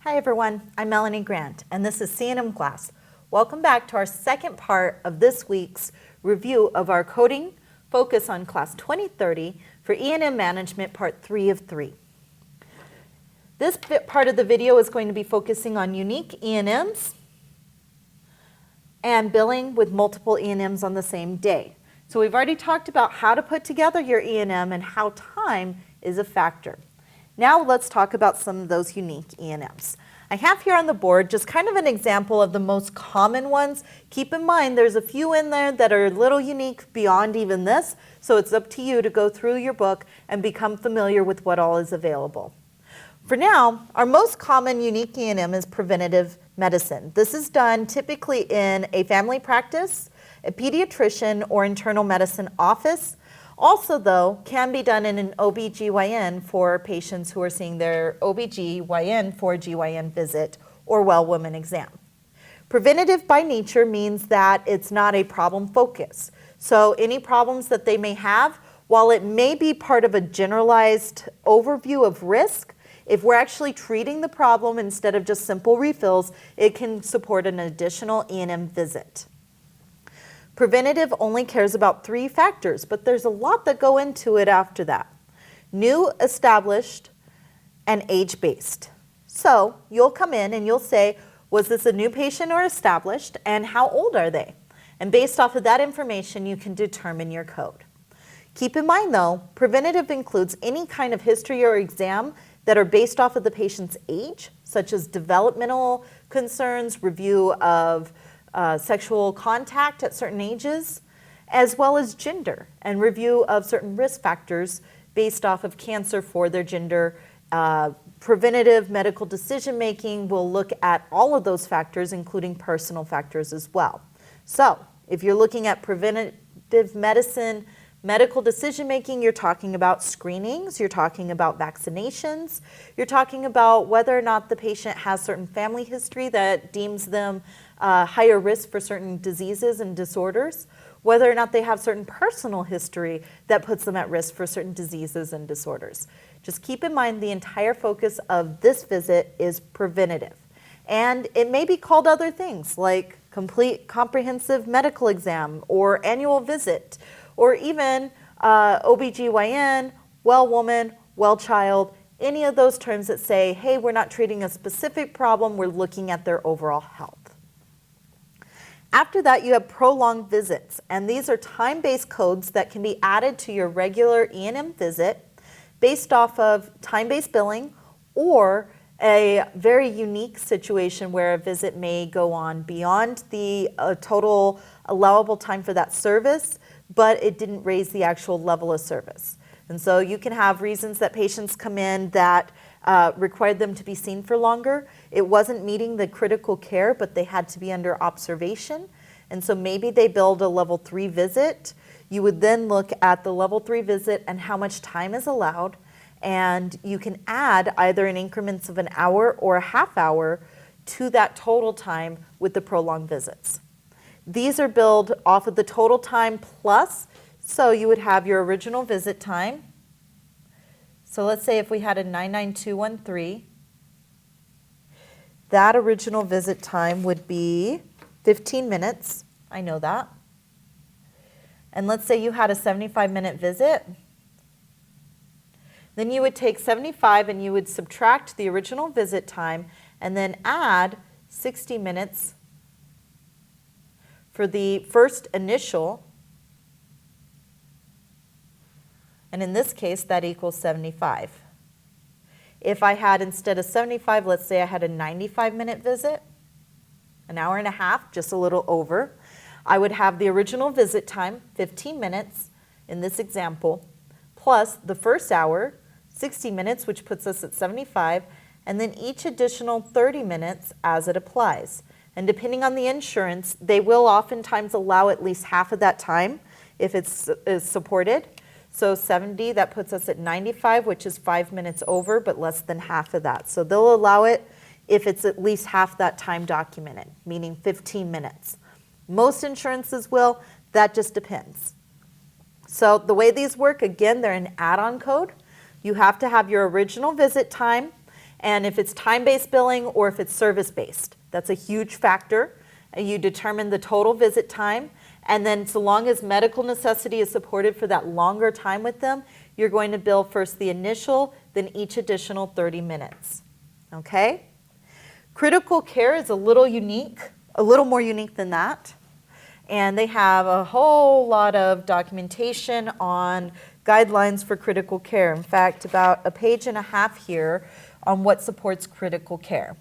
Hi everyone, I'm Melanie Grant and this is CNM class. Welcome back to our second part of this week's review of our coding focus on class 2030 for E&M management part 3 of 3. This part of the video is going to be focusing on unique E&Ms and billing with multiple E&Ms on the same day. So we've already talked about how to put together your E&M and how time is a factor. Now let's talk about some of those unique E&Ms. I have here on the board just kind of an example of the most common ones. Keep in mind there's a few in there that are a little unique beyond even this, so it's up to you to go through your book and become familiar with what all is available. For now, our most common unique E&M is preventative medicine. This is done typically in a family practice, a pediatrician, or internal medicine office. Also, though, can be done in an OB/GYN for patients who are seeing their OB/GYN for a GYN visit or well woman exam. Preventative by nature means that it's not a problem focus. So any problems that they may have, while it may be part of a generalized overview of risk, if we're actually treating the problem instead of just simple refills, it can support an additional E&M visit. Preventative only cares about 3 factors, but there's a lot that go into it after that. New, established, and age-based. So you'll come in and you'll say, was this a new patient or established, and how old are they? And based off of that information, you can determine your code. Keep in mind though, preventative includes any kind of history or exam that are based off of the patient's age, such as developmental concerns, review of sexual contact at certain ages, as well as gender and review of certain risk factors based off of cancer for their gender. Preventative medical decision making will look at all of those factors, including personal factors as well. So if you're looking at preventative medicine, medical decision making, you're talking about screenings, you're talking about vaccinations, you're talking about whether or not the patient has certain family history that deems them higher risk for certain diseases and disorders, whether or not they have certain personal history that puts them at risk for certain diseases and disorders. Just keep in mind the entire focus of this visit is preventative. And it may be called other things like complete comprehensive medical exam or annual visit, or even OB/GYN, well woman, well child, any of those terms that say, hey, we're not treating a specific problem, we're looking at their overall health. After that, you have prolonged visits, and these are time-based codes that can be added to your regular E&M visit based off of time-based billing or a very unique situation where a visit may go on beyond the total allowable time for that service, but it didn't raise the actual level of service. And so you can have reasons that patients come in that required them to be seen for longer. It wasn't meeting the critical care, but they had to be under observation. And so maybe they billed a level 3 visit. You would then look at the level 3 visit and how much time is allowed. And you can add either in increments of an hour or a half hour to that total time with the prolonged visits. These are billed off of the total time plus, so you would have your original visit time. So let's say if we had a 99213, that original visit time would be 15 minutes. I know that. And let's say you had a 75-minute visit. Then you would take 75 and you would subtract the original visit time and then add 60 minutes for the first initial, and in this case that equals 75. If I had, instead of 75, let's say I had a 95-minute visit, an hour and a half, just a little over, I would have the original visit time, 15 minutes in this example, plus the first hour, 60 minutes, which puts us at 75, and then each additional 30 minutes as it applies. And depending on the insurance, they will oftentimes allow at least half of that time if it's supported. So 70, that puts us at 95, which is 5 minutes over, but less than half of that. So they'll allow it if it's at least half that time documented, meaning 15 minutes. Most insurances will, that just depends. So the way these work, again, they're an add-on code. You have to have your original visit time, and if it's time-based billing or if it's service-based. That's a huge factor. You determine the total visit time, and then so long as medical necessity is supported for that longer time with them, you're going to bill first the initial, then each additional 30 minutes. Okay? Critical care is a little more unique than that. And they have a whole lot of documentation on guidelines for critical care. In fact, about a page and a half here on what supports critical care.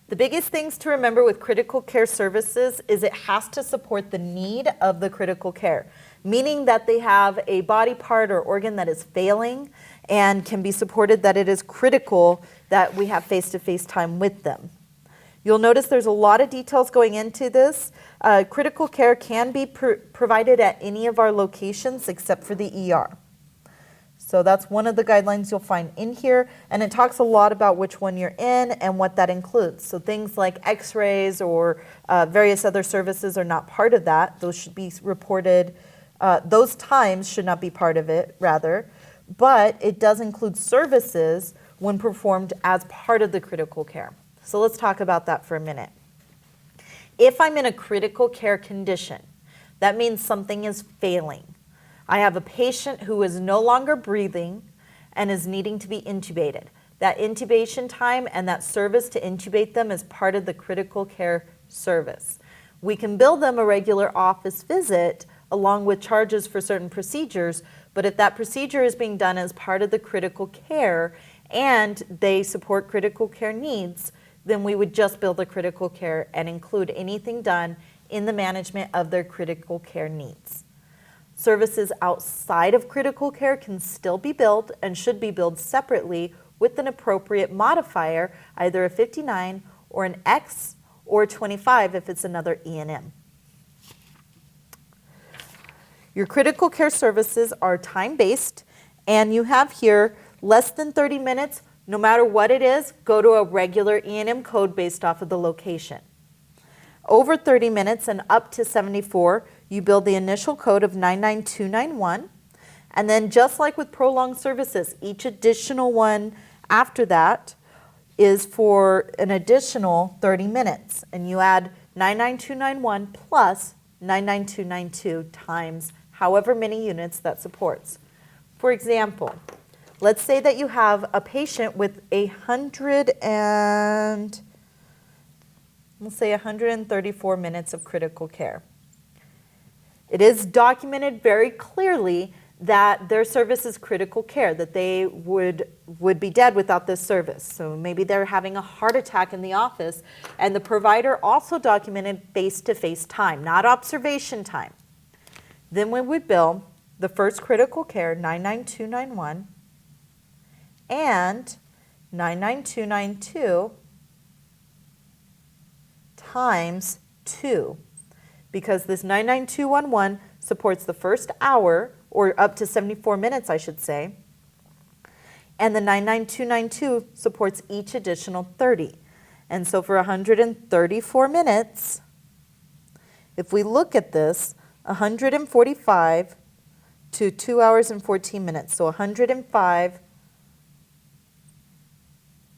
The biggest things to remember with critical care services is it has to support the need of the critical care, meaning that they have a body part or organ that is failing and can be supported, that it is critical that we have face-to-face time with them. You'll notice there's a lot of details going into this. Critical care can be provided at any of our locations except for the ER. So that's one of the guidelines you'll find in here, and it talks a lot about which one you're in and what that includes. So things like x-rays or various other services are not part of that. Those should be reported, those times should not be part of it, rather. But it does include services when performed as part of the critical care. So let's talk about that for a minute. If I'm in a critical care condition, that means something is failing. I have a patient who is no longer breathing and is needing to be intubated. That intubation time and that service to intubate them is part of the critical care service. We can bill them a regular office visit along with charges for certain procedures, but if that procedure is being done as part of the critical care and they support critical care needs, then we would just bill the critical care and include anything done in the management of their critical care needs. Services outside of critical care can still be billed and should be billed separately with an appropriate modifier, either a 59 or an X or a 25 if it's another E&M. Your critical care services are time-based, and you have here less than 30 minutes. No matter what it is, go to a regular E&M code based off of the location. Over 30 minutes and up to 74, you build the initial code of 99291, and then just like with prolonged services, each additional one after that is for an additional 30 minutes, and you add 99291 plus 99292 times however many units that supports. For example, let's say that you have a patient with 134 minutes of critical care. It is documented very clearly that their service is critical care, that they would be dead without this service. So maybe they're having a heart attack in the office, and the provider also documented face-to-face time, not observation time. Then we would bill the first critical care 99291 and 99292 times 2, because this 99211 supports the first hour, or up to 74 minutes, I should say, and the 99292 supports each additional 30. And so for 134 minutes, if we look at this, 145 to 2 hours and 14 minutes, so 105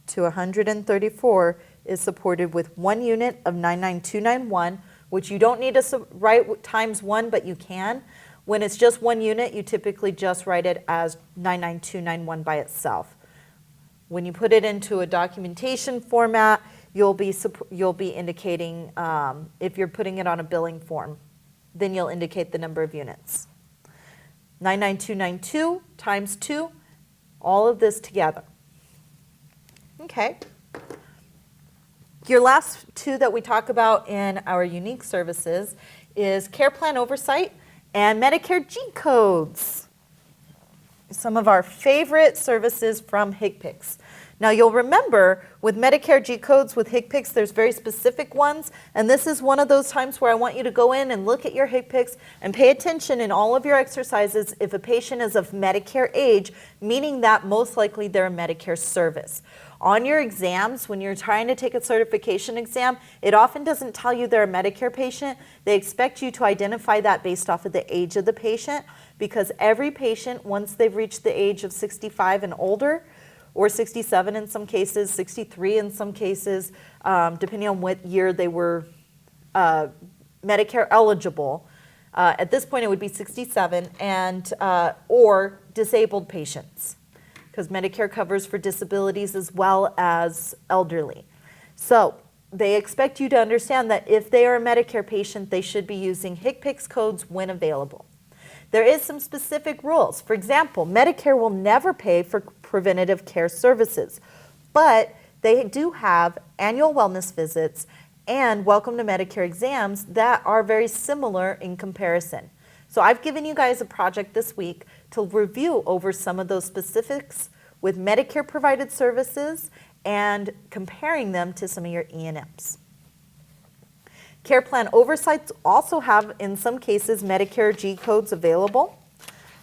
to 134 is supported with 1 unit of 99291, which you don't need to write times 1, but you can. When it's just 1 unit, you typically just write it as 99291 by itself. When you put it into a documentation format, you'll be indicating, if you're putting it on a billing form, then you'll indicate the number of units. 99292 times 2, all of this together. Okay. Your last two that we talk about in our unique services is care plan oversight and Medicare G codes. Some of our favorite services from HCPCS. Now you'll remember with Medicare G codes with HCPCS, there's very specific ones, and this is one of those times where I want you to go in and look at your HCPCS and pay attention in all of your exercises if a patient is of Medicare age, meaning that most likely they're a Medicare service. On your exams, when you're trying to take a certification exam, it often doesn't tell you they're a Medicare patient. They expect you to identify that based off of the age of the patient, because every patient, once they've reached the age of 65 and older, or 67 in some cases, 63 in some cases, depending on what year they were Medicare eligible. At this point, it would be 67, and or disabled patients, because Medicare covers for disabilities as well as elderly. So they expect you to understand that if they are a Medicare patient, they should be using HCPCS codes when available. There is some specific rules. For example, Medicare will never pay for preventative care services, but they do have annual wellness visits and Welcome to Medicare exams that are very similar in comparison. So I've given you guys a project this week to review over some of those specifics with Medicare provided services and comparing them to some of your E&Ms. Care plan oversights also have, in some cases, Medicare G codes available.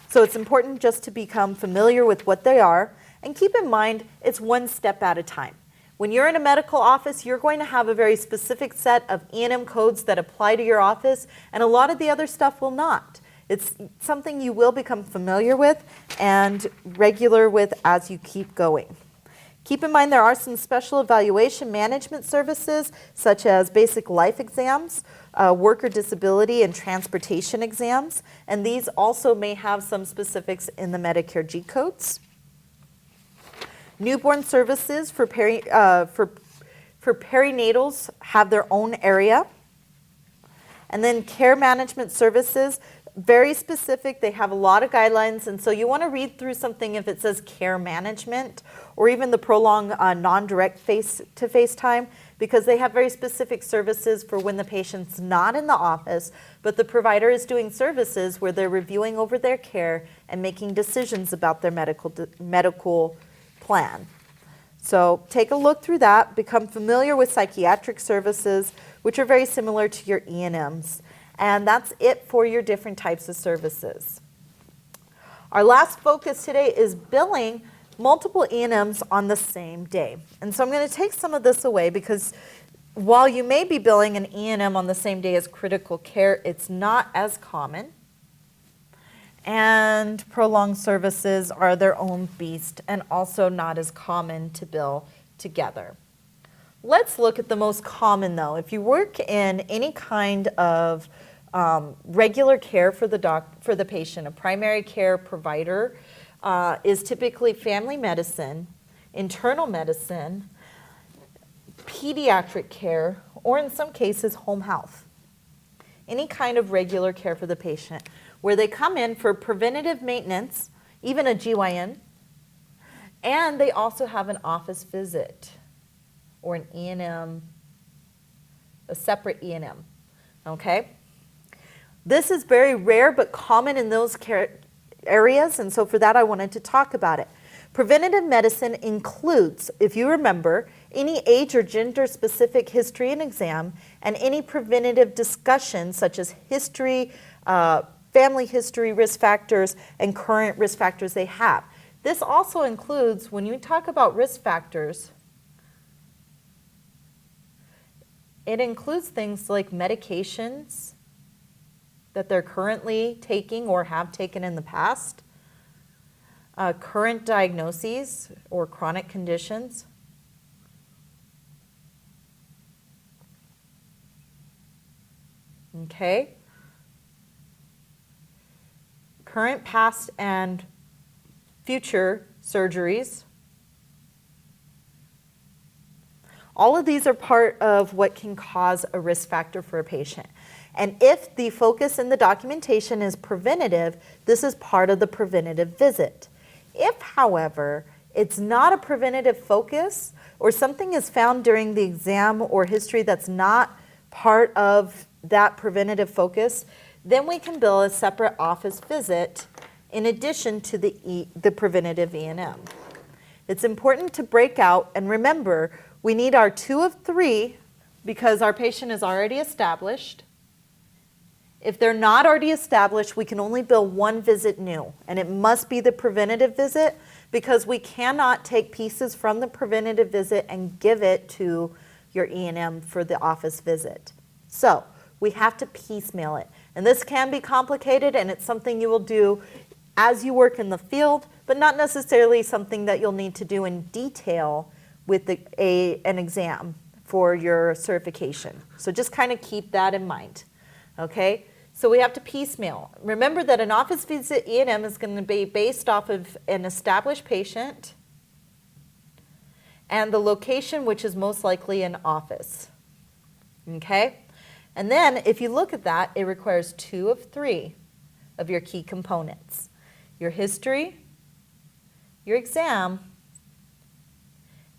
So it's important just to become familiar with what they are, and keep in mind it's one step at a time. When you're in a medical office, you're going to have a very specific set of E&M codes that apply to your office, and a lot of the other stuff will not. It's something you will become familiar with and regular with as you keep going. Keep in mind there are some special evaluation management services such as basic life exams, worker disability and transportation exams, and these also may have some specifics in the Medicare G codes. Newborn services for perinatals have their own area. And then care management services, very specific. They have a lot of guidelines, and so you want to read through something if it says care management or even the prolonged non-direct face-to-face time, because they have very specific services for when the patient's not in the office, but the provider is doing services where they're reviewing over their care and making decisions about their medical plan. So take a look through that, become familiar with psychiatric services, which are very similar to your E&Ms. And that's it for your different types of services. Our last focus today is billing multiple E&Ms on the same day. And so I'm going to take some of this away because while you may be billing an E&M on the same day as critical care, it's not as common. And prolonged services are their own beast and also not as common to bill together. Let's look at the most common though. If you work in any kind of regular care for the patient, a primary care provider is typically family medicine, internal medicine, pediatric care, or in some cases home health. Any kind of regular care for the patient where they come in for preventative maintenance, even a GYN, and they also have an office visit or an E&M, a separate E&M, okay? This is very rare but common in those care areas, and so for that I wanted to talk about it. Preventative medicine includes, if you remember, any age or gender specific history and exam, and any preventative discussion such as history, family history, risk factors, and current risk factors they have. This also includes, when you talk about risk factors, it includes things like medications that they're currently taking or have taken in the past, current diagnoses or chronic conditions, okay, current, past, and future surgeries. All of these are part of what can cause a risk factor for a patient. And if the focus in the documentation is preventative, this is part of the preventative visit. If, however, it's not a preventative focus or something is found during the exam or history that's not part of that preventative focus, then we can bill a separate office visit in addition to the preventative E&M. It's important to break out and remember we need our 2 of 3 because our patient is already established. If they're not already established, we can only bill 1 visit new, and it must be the preventative visit because we cannot take pieces from the preventative visit and give it to your E&M for the office visit. So we have to piecemeal it, and this can be complicated, and it's something you will do as you work in the field, but not necessarily something that you'll need to do in detail with an exam for your certification. So just kind of keep that in mind, okay? So we have to piecemeal. Remember that an office visit E&M is going to be based off of an established patient and the location, which is most likely an office, okay? And then if you look at that, it requires 2 of 3 of your key components: your history, your exam,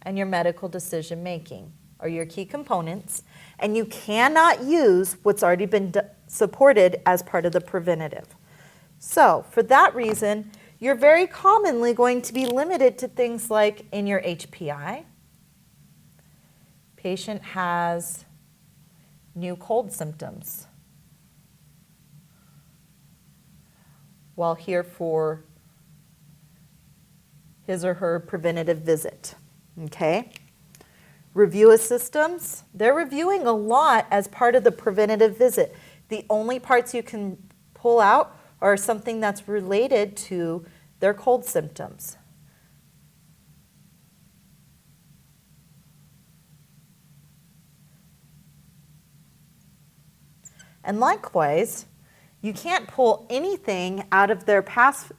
and your medical decision making are your key components, and you cannot use what's already been supported as part of the preventative. So for that reason, you're very commonly going to be limited to things like in your HPI, patient has new cold symptoms while here for his or her preventative visit, okay? Review of systems, they're reviewing a lot as part of the preventative visit. The only parts you can pull out are something that's related to their cold symptoms. And likewise, you can't pull anything out of their past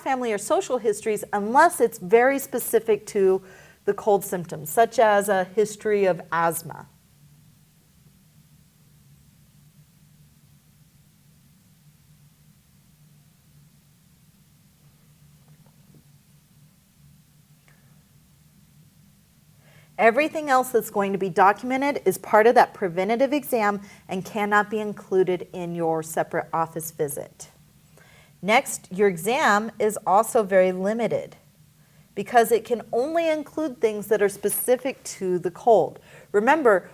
family or social histories unless it's very specific to the cold symptoms, such as a history of asthma. Everything else that's going to be documented is part of that preventative exam and cannot be included in your separate office visit. Next, your exam is also very limited because it can only include things that are specific to the cold. Remember,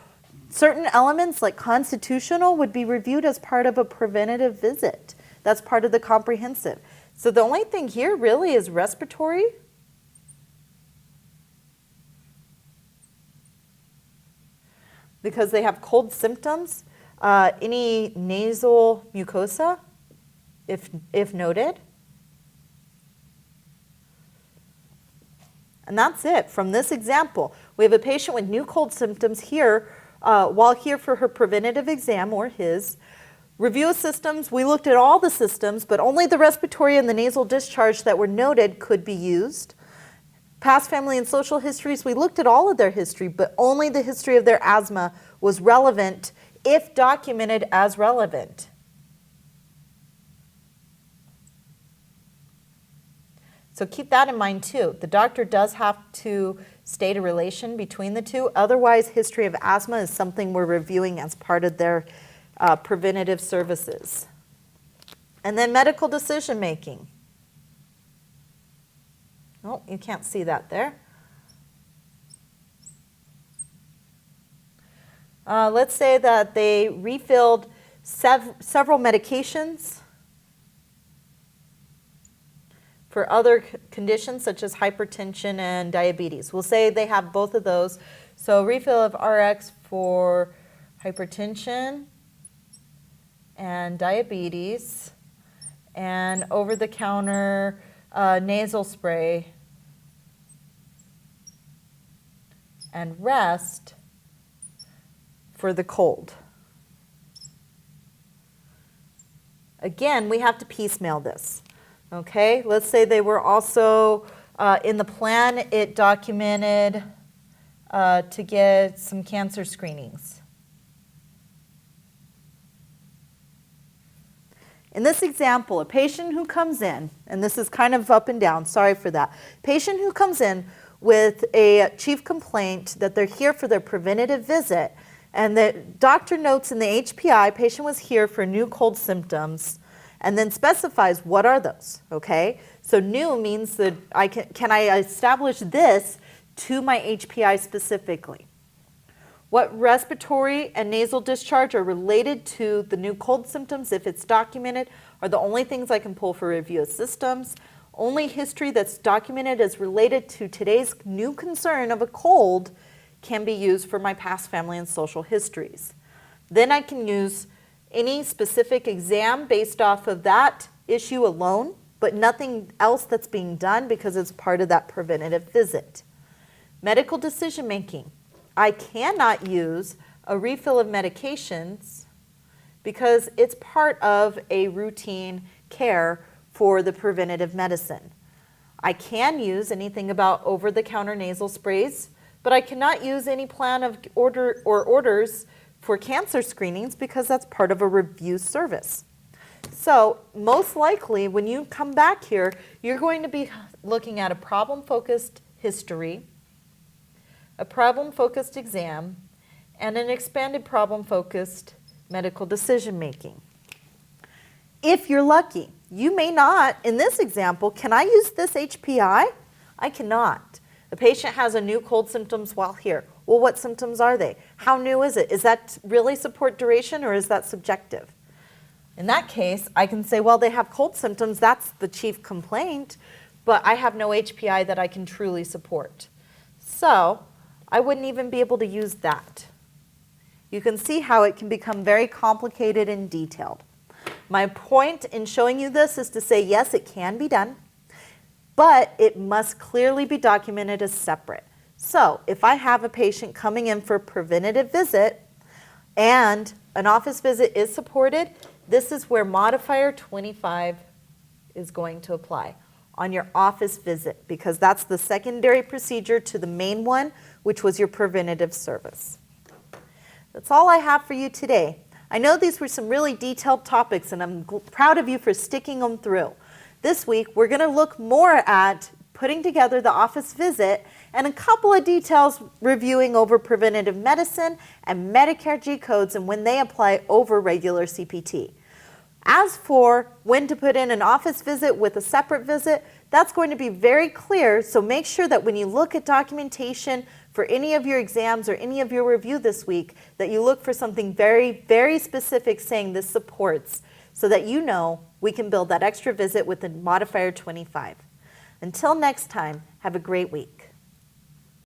certain elements like constitutional would be reviewed as part of a preventative visit. That's part of the comprehensive. So the only thing here really is respiratory. Because they have cold symptoms, any nasal mucosa, if noted. And that's it from this example. We have a patient with new cold symptoms here, while here for her preventative exam or his. Review of systems, we looked at all the systems, but only the respiratory and the nasal discharge that were noted could be used. Past family and social histories, we looked at all of their history, but only the history of their asthma was relevant if documented as relevant. So keep that in mind too. The doctor does have to state a relation between the two. Otherwise, history of asthma is something we're reviewing as part of their preventative services. And then medical decision making. Oh, you can't see that there. Let's say that they refilled several medications for other conditions such as hypertension and diabetes. We'll say they have both of those. So refill of RX for hypertension and diabetes, and over-the-counter nasal spray and rest for the cold. Again, we have to piecemeal this. Okay, let's say they were also in the plan, it documented to get some cancer screenings. In this example, a patient who comes in, and this is kind of up and down, sorry for that. Patient who comes in with a chief complaint that they're here for their preventative visit, and the doctor notes in the HPI, patient was here for new cold symptoms, and then specifies what are those, okay? So new means that can I establish this to my HPI specifically? What respiratory and nasal discharge are related to the new cold symptoms, if it's documented, are the only things I can pull for review of systems. Only history that's documented as related to today's new concern of a cold can be used for my past family and social histories. Then I can use any specific exam based off of that issue alone, but nothing else that's being done because it's part of that preventative visit. Medical decision making. I cannot use a refill of medications because it's part of a routine care for the preventative medicine. I can use anything about over-the-counter nasal sprays, but I cannot use any plan of orders for cancer screenings because that's part of a review service. So most likely when you come back here, you're going to be looking at a problem-focused history, a problem-focused exam, and an expanded problem-focused medical decision-making. If you're lucky, you may not, in this example, can I use this HPI? I cannot. The patient has a new cold symptoms while here. Well, what symptoms are they? How new is it? Is that really support duration or is that subjective? In that case, I can say, well, they have cold symptoms, that's the chief complaint, but I have no HPI that I can truly support. So I wouldn't even be able to use that. You can see how it can become very complicated and detailed. My point in showing you this is to say, yes, it can be done, but it must clearly be documented as separate. So if I have a patient coming in for a preventative visit and an office visit is supported, this is where Modifier 25 is going to apply on your office visit because that's the secondary procedure to the main one, which was your preventative service. That's all I have for you today. I know these were some really detailed topics and I'm proud of you for sticking them through. This week, we're going to look more at putting together the office visit and a couple of details reviewing over preventative medicine and Medicare G codes and when they apply over regular CPT. As for when to put in an office visit with a separate visit, that's going to be very clear, so make sure that when you look at documentation for any of your exams or any of your review this week, that you look for something very, very specific saying this supports, so that you know we can build that extra visit with the Modifier 25. Until next time, have a great week.